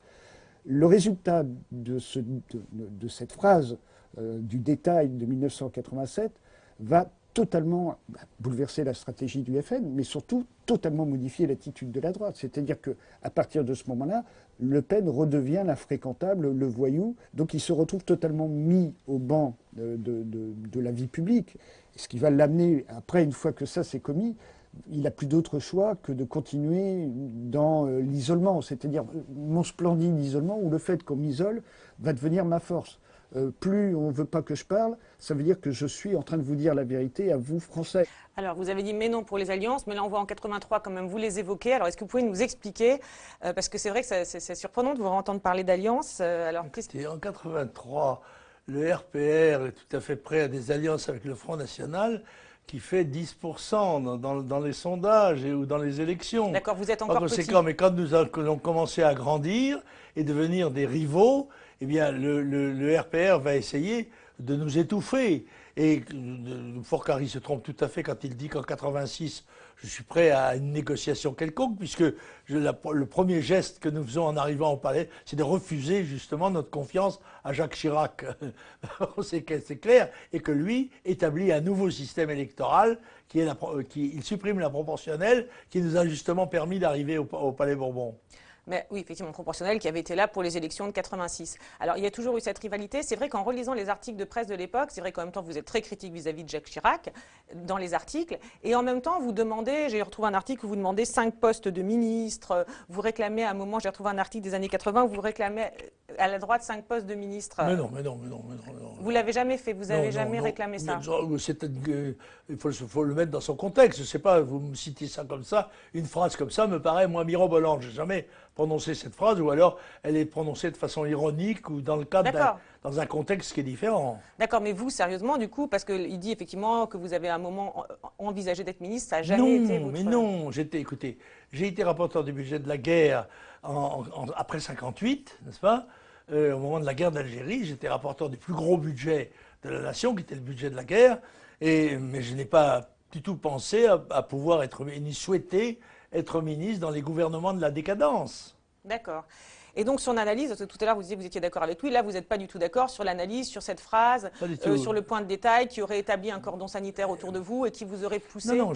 Le résultat de cette phrase du détail de 1987 va totalement bouleverser la stratégie du FN, mais surtout totalement modifier l'attitude de la droite. C'est-à-dire qu'à partir de ce moment-là, Le Pen redevient l'infréquentable, le voyou, donc il se retrouve totalement mis au banc de la vie publique, ce qui va l'amener, après, une fois que ça s'est commis, il n'a plus d'autre choix que de continuer dans l'isolement, c'est-à-dire mon splendide isolement, où le fait qu'on m'isole va devenir ma force. Plus on ne veut pas que je parle, ça veut dire que je suis en train de vous dire la vérité à vous, Français. Alors, vous avez dit mais non pour les alliances, mais là on voit en 83 quand même, vous les évoquez. Alors, est-ce que vous pouvez nous expliquer, parce que c'est vrai que c'est surprenant de vous entendre parler d'alliances. En 83, le RPR est tout à fait prêt à des alliances avec le Front National qui fait 10% dans les sondages ou dans les élections. D'accord, vous êtes encore petit. Mais quand nous avons commencé à grandir et devenir des rivaux, eh bien, le RPR va essayer de nous étouffer. Et Fourcari se trompe tout à fait quand il dit qu'en 86, je suis prêt à une négociation quelconque, puisque le premier geste que nous faisons en arrivant au palais, c'est de refuser justement notre confiance à Jacques Chirac. C'est clair. Et que lui établit un nouveau système électoral il supprime la proportionnelle qui nous a justement permis d'arriver au Palais Bourbon. Mais oui, effectivement, proportionnel qui avait été là pour les élections de 86. Alors, il y a toujours eu cette rivalité. C'est vrai qu'en relisant les articles de presse de l'époque, c'est vrai qu'en même temps, vous êtes très critique vis-à-vis de Jacques Chirac dans les articles. Et en même temps, vous demandez, j'ai retrouvé un article où vous demandez 5 postes de ministre. Vous réclamez, à un moment, j'ai retrouvé un article des années 80 où vous récllamez à la droite 5 postes de ministre. Mais non. Vous ne l'avez jamais fait, vous n'avez jamais réclamé ça. Il faut le mettre dans son contexte. Je ne sais pas, vous me citez ça comme ça. Une phrase comme ça me paraît moins mirobolante. Je n'ai jamais prononcé cette phrase, ou alors elle est prononcée de façon ironique ou dans le cadre dans un contexte qui est différent. D'accord, mais vous, sérieusement, du coup, parce qu'il dit effectivement que vous avez à un moment envisagé d'être ministre, ça n'a jamais été votre... Mais non, écoutez, j'ai été rapporteur du budget de la guerre après 58, n'est-ce pas? Au moment de la guerre d'Algérie, j'étais rapporteur du plus gros budget de la nation, qui était le budget de la guerre, mais je n'ai pas du tout pensé à pouvoir ni souhaité être ministre dans les gouvernements de la décadence. D'accord. Et donc son analyse, tout à l'heure vous disiez que vous étiez d'accord avec lui, là vous n'êtes pas du tout d'accord sur l'analyse, sur cette phrase, sur le point de détail qui aurait établi un cordon sanitaire autour de vous et qui vous aurait poussé... Non,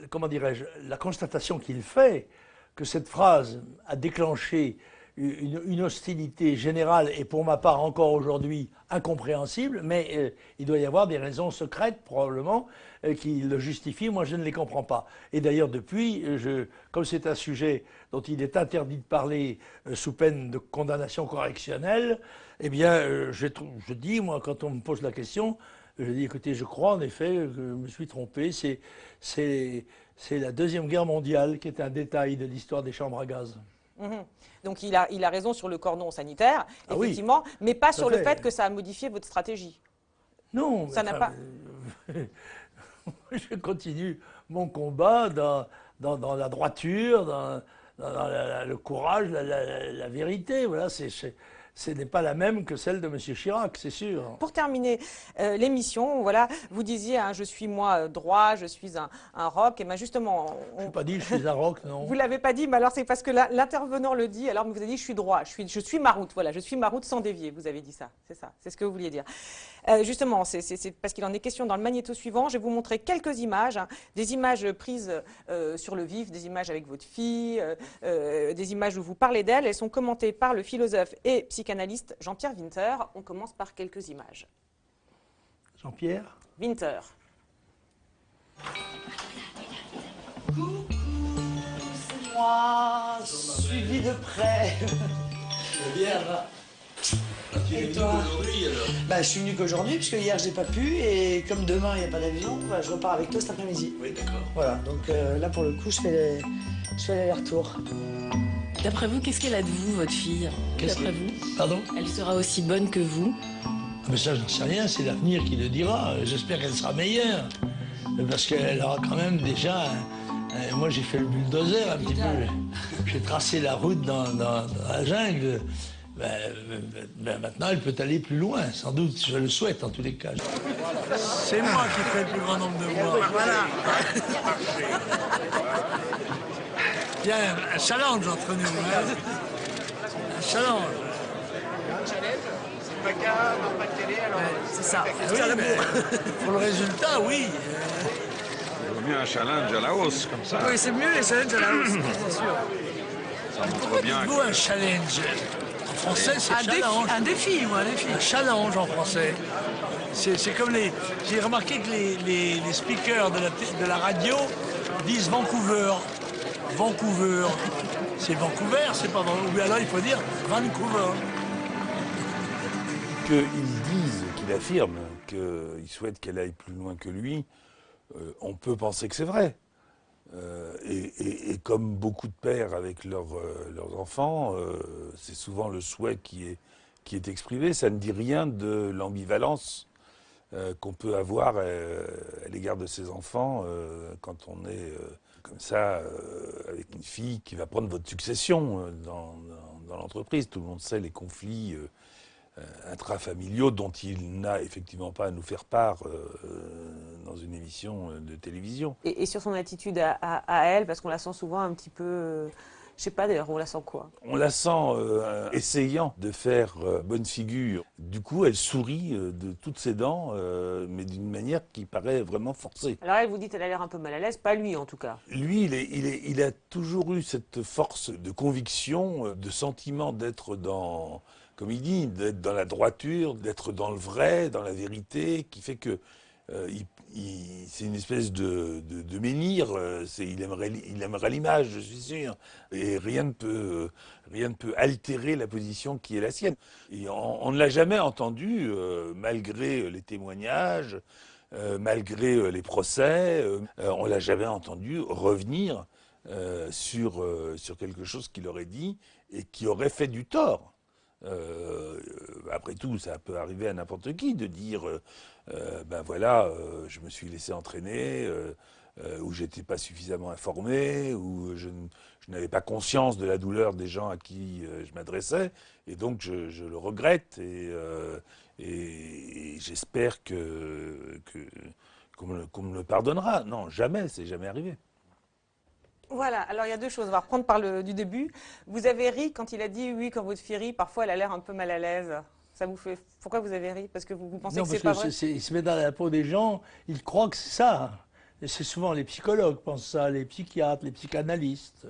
comment dirais-je, la constatation qu'il fait que cette phrase a déclenché une hostilité générale et pour ma part encore aujourd'hui incompréhensible, mais il doit y avoir des raisons secrètes probablement qui le justifient, moi je ne les comprends pas. Et d'ailleurs depuis, comme c'est un sujet dont il est interdit de parler sous peine de condamnation correctionnelle, eh bien je dis, moi quand on me pose la question, je dis écoutez, je crois en effet que je me suis trompé, c'est la Deuxième Guerre mondiale qui est un détail de l'histoire des chambres à gaz. Mmh. Donc il a raison sur le cordon sanitaire, effectivement, oui, mais pas sur le fait que ça a modifié votre stratégie. Non, ça n'a pas... Je continue mon combat dans la droiture, dans le courage, la vérité. Voilà, ce n'est pas la même que celle de M. Chirac, c'est sûr. Pour terminer l'émission, voilà, vous disiez je suis moi droit, je suis un rock, et bien justement... Je n'ai pas dit je suis un rock, non. Vous ne l'avez pas dit, mais alors c'est parce que l'intervenant le dit, alors vous avez dit je suis droit, je suis maroute, voilà, je suis maroute sans dévier, vous avez dit ça, c'est ce que vous vouliez dire. Justement, c'est parce qu'il en est question dans le magnéto suivant, je vais vous montrer quelques images, des images prises sur le vif, des images avec votre fille, des images où vous parlez d'elle, elles sont commentées par le philosophe et psychanalyste Jean-Pierre Winter. On commence par quelques images. Jean-Pierre Winter. Coucou, c'est moi, suivi de près. Bien, et toi? Je suis venu qu'aujourd'hui, puisque hier j'ai pas pu, et comme demain il n'y a pas d'avion, je repars avec toi cet après-midi. Oui, d'accord. Voilà, donc là pour le coup je fais l'aller-retour. D'après vous, qu'est-ce qu'elle a de vous, votre fille? D'après vous? Pardon? Elle sera aussi bonne que vous? Mais ça, j'en sais rien, c'est l'avenir qui le dira. J'espère qu'elle sera meilleure. Parce qu'elle aura quand même déjà... moi, j'ai fait le bulldozer un petit peu. J'ai tracé la route dans la jungle. Maintenant, elle peut aller plus loin, sans doute. Je le souhaite, en tous les cas. C'est moi qui fais le plus grand nombre de voix. Voilà. Il y a un challenge entre nous. Hein. Un challenge. C'est pas qu'à pas de télé, alors c'est ça. Oui, pour le résultat, oui. Il vaut mieux un challenge à la hausse, comme ça. Oui, c'est mieux les challenges à la hausse, c'est sûr. Ça montre bien. Dites-vous un challenge. En français, c'est challenge. Un défi, ou un défi. Un challenge en français. C'est comme j'ai remarqué que les speakers de la radio disent Vancouver. Vancouver. C'est Vancouver, c'est pas Vancouver. Alors il faut dire Vancouver. Qu'il affirme qu'il souhaite qu'elle aille plus loin que lui, on peut penser que c'est vrai. Et comme beaucoup de pères avec leurs enfants, c'est souvent le souhait qui est exprimé. Ça ne dit rien de l'ambivalence qu'on peut avoir à l'égard de ses enfants quand on est comme ça avec une fille qui va prendre votre succession dans l'entreprise. Tout le monde sait les conflits intrafamiliaux dont il n'a effectivement pas à nous faire part dans une émission de télévision. Et sur son attitude à elle, parce qu'on la sent souvent un petit peu... je sais pas d'ailleurs, on la sent quoi? On la sent essayant de faire bonne figure. Du coup, elle sourit de toutes ses dents, mais d'une manière qui paraît vraiment forcée. Alors elle, vous dites, elle a l'air un peu mal à l'aise, pas lui en tout cas. Lui, il a toujours eu cette force de conviction, de sentiment d'être dans, comme il dit, d'être dans la droiture, d'être dans le vrai, dans la vérité, qui fait que c'est une espèce de menhir, il aimerait l'image, je suis sûr. Et rien ne peut altérer la position qui est la sienne. Et on ne l'a jamais entendu, malgré les témoignages, malgré les procès, on ne l'a jamais entendu revenir sur quelque chose qu'il aurait dit et qui aurait fait du tort. Après tout, ça peut arriver à n'importe qui de dire ben voilà, je me suis laissé entraîner, ou j'étais pas suffisamment informé, ou je n'avais pas conscience de la douleur des gens à qui je m'adressais, et donc je le regrette, et j'espère qu'on me le pardonnera. Non, jamais, c'est jamais arrivé. Voilà, alors il y a deux choses, on va reprendre par du début. Vous avez ri quand il a dit oui, quand votre fille rit, parfois elle a l'air un peu mal à l'aise. Ça vous fait... Pourquoi vous avez ri? Parce que vous pensez que c'est pas vrai? Il se met dans la peau des gens, il croit que c'est ça. Et c'est souvent les psychologues pensent ça, les psychiatres, les psychanalystes.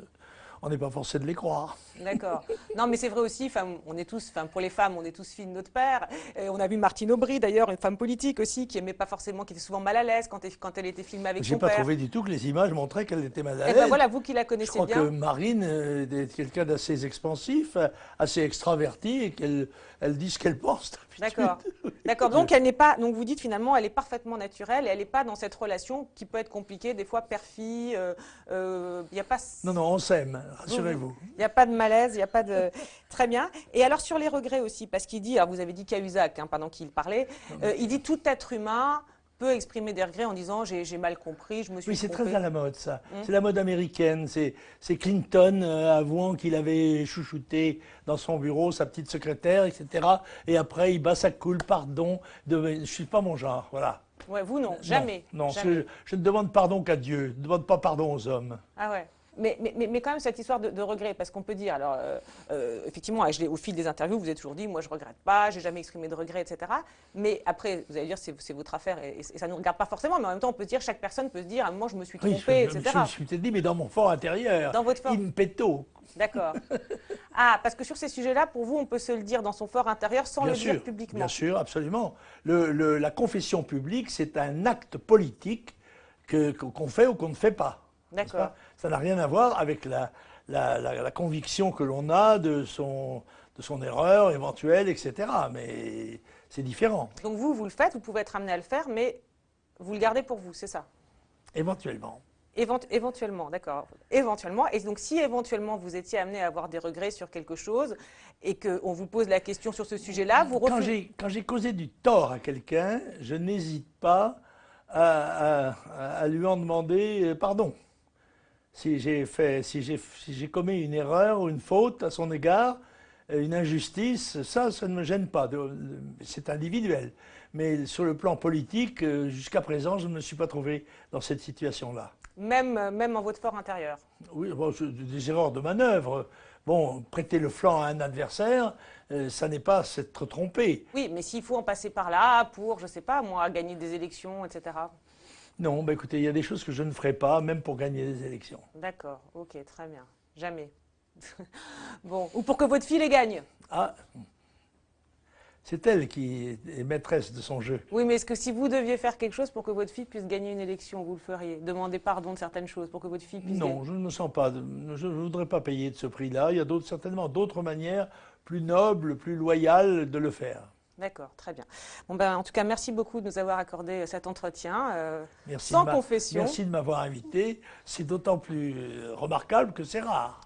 On n'est pas forcé de les croire. D'accord. Non, mais c'est vrai aussi, on est tous, pour les femmes, on est tous filles de notre père. Et on a vu Martine Aubry, d'ailleurs, une femme politique aussi, qui aimait pas forcément, qui était souvent mal à l'aise quand elle était filmée avec son père. J'ai pas trouvé du tout que les images montraient qu'elle était mal à l'aise. Et ben voilà, vous qui la connaissez bien. Je crois que Marine est quelqu'un d'assez expansif, assez extraverti, et qu'elle dit ce qu'elle pense. D'accord. D'accord. Donc elle n'est pas. Donc vous dites finalement, elle est parfaitement naturelle et elle n'est pas dans cette relation qui peut être compliquée, des fois père-fille. Il y a pas. Non, on s'aime. Rassurez-vous. Il n'y a pas de malaise, il n'y a pas de. Très bien. Et alors sur les regrets aussi, parce qu'il dit, alors vous avez dit Cahuzac pendant qu'il parlait, il dit tout être humain peut exprimer des regrets en disant j'ai mal compris, je me suis trompé. Oui, c'est très à la mode ça. C'est la mode américaine. C'est Clinton avouant qu'il avait chouchouté dans son bureau sa petite secrétaire, etc. Et après il bat sa coule, pardon, je ne suis pas mon genre, voilà. Ouais, vous non, jamais. Non, jamais. Je ne demande pardon qu'à Dieu, je ne demande pas pardon aux hommes. Ah ouais. Mais quand même cette histoire de regret, parce qu'on peut dire, alors effectivement, au fil des interviews, vous avez toujours dit, moi je ne regrette pas, j'ai jamais exprimé de regret, etc. Mais après, vous allez dire, c'est votre affaire et ça ne nous regarde pas forcément, mais en même temps, on peut se dire, chaque personne peut se dire, à un moment je me suis trompé, etc. Je me suis peut-être dit, mais dans mon fort intérieur, dans votre fort... in petto. D'accord. Ah, parce que sur ces sujets-là, pour vous, on peut se le dire dans son fort intérieur sans le dire publiquement. Bien sûr, absolument. La confession publique, c'est un acte politique qu'on fait ou qu'on ne fait pas. D'accord. Ça n'a rien à voir avec la conviction que l'on a de son erreur éventuelle, etc. Mais c'est différent. Donc vous le faites, vous pouvez être amené à le faire, mais vous le gardez pour vous, c'est ça? Éventuellement. Éventuellement, d'accord. Éventuellement. Et donc si éventuellement vous étiez amené à avoir des regrets sur quelque chose et qu'on vous pose la question sur ce sujet-là, vous refusez... Quand j'ai causé du tort à quelqu'un, je n'hésite pas à lui en demander pardon. Si j'ai commis une erreur ou une faute à son égard, une injustice, ça ne me gêne pas. C'est individuel. Mais sur le plan politique, jusqu'à présent, je ne me suis pas trouvé dans cette situation-là. Même en votre fort intérieur? Oui, bon, des erreurs de manœuvre. Bon, prêter le flanc à un adversaire, ça n'est pas s'être trompé. Oui, mais s'il faut en passer par là pour, je ne sais pas, moi, gagner des élections, etc. Non, bah écoutez, il y a des choses que je ne ferai pas, même pour gagner des élections. D'accord, ok, très bien. Jamais. Bon, ou pour que votre fille les gagne. Ah, c'est elle qui est maîtresse de son jeu. Oui, mais est-ce que si vous deviez faire quelque chose pour que votre fille puisse gagner une élection, vous le feriez? Demander pardon de certaines choses pour que votre fille puisse gagner? Non, je ne me sens pas, je ne voudrais pas payer de ce prix-là. Il y a certainement d'autres manières plus nobles, plus loyales de le faire. D'accord, très bien. Bon, en tout cas, merci beaucoup de nous avoir accordé cet entretien merci sans confession. Merci de m'avoir invité. C'est d'autant plus remarquable que c'est rare.